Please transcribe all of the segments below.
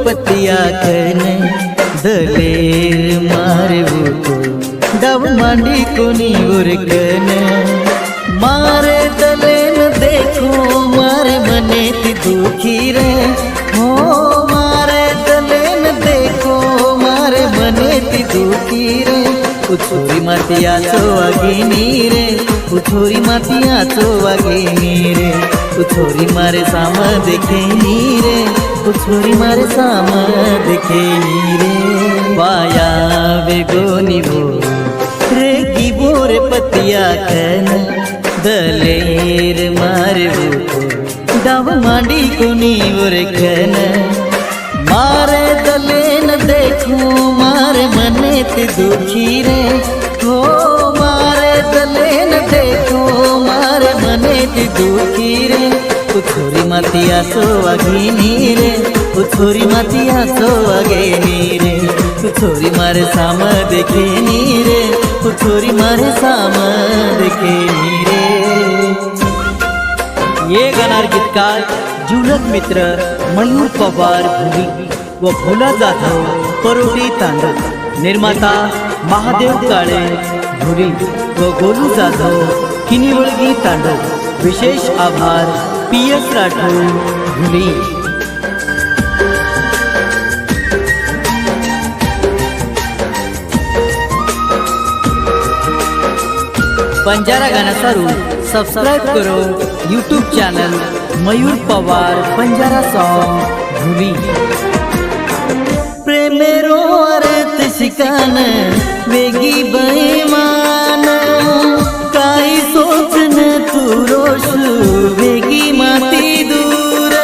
पतिया कन दलेर मारे वो डब मांडी कोनी उरकन मारे दलेन देखो मारे मने ती दुखी रे हो मारे दलेन देखो मारे मने ती दुखी रे उछोरी मातिया चोवागिनी रे उछोरी मातिया चोवागिनी रे उछोरी मारे साम देखेनी रे उछोरी मारे साम देखेनी रे वाया बेगोनी वो रे की बोरे पतिया कन दलेर मारे वो डब मांडी कोनी उरकन मारे दलेन देखो मारे मने ते दुखी रे हो मारे दलेन देखो मारे मने ते दुखी रे उछोरी मातिया चोवागिनी रे उछोरी मातिया चोवागिनी रे उछोरी मारे साम देखेनी रे उछोरी मारे साम देखेनी रे। ये गाणार गीतकार जुलक मित्र मयूर पवार भुली व भोला जाधव परोटी तांडव निर्माता महादेव काळे भुली व गोलू जाधव किनीवळगी तांडव विशेष आभार PS राठोड भुली। बंजारा गाना सारू सब्सक्राइब करो YouTube channel Mayur Pawar Banjara song भूली। प्रेमेरो अर्थ शिकान वेगी बेईमान काई सोचन तू रोश वेगी माती दूर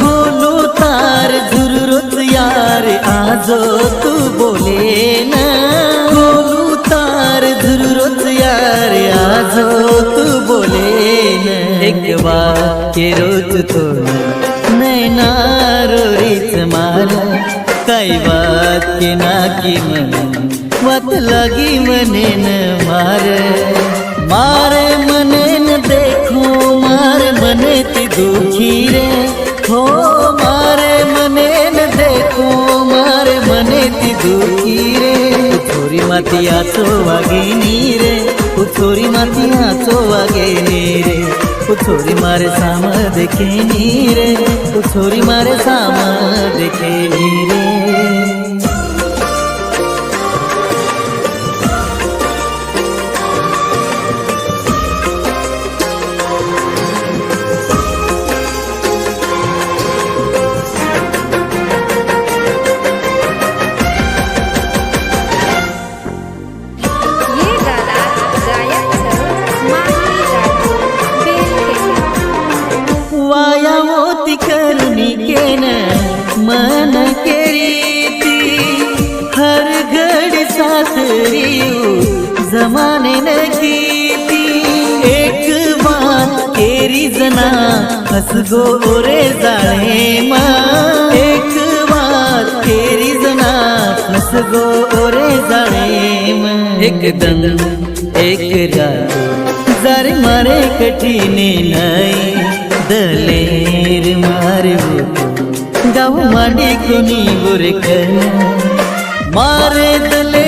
बोलो तार जरूरत यार आजो तू बोले ना बोलू तार जरूरत यार आजो तू बोले ना एक बार के रोज तो नैना रोरीच मारा काई बात के ना की मन वत लगी मने न मारे मने न देखो मारे मने ती दुखी रे हो मारे मने न देखो मारे मने ती दुखी रे उछोरी मातिया चोवागिनी रे उछोरी मातिया चोवागिनी रे उछोरी मारे साम देखेनी रे उछोरी मारे साम देखेनी रे। वाया मोती करुणी के न मन के रीति हर घड़ी साथ रियू जमाने न कीती एक बात केरी जना हस गो रे जाने माँ एक बात केरी जना हस गो रे जाने माँ एक दम एक रात जर मारे कठिन नहीं दलेर मारे वो गाँव मांडी कोनी उरकन मारे दलेर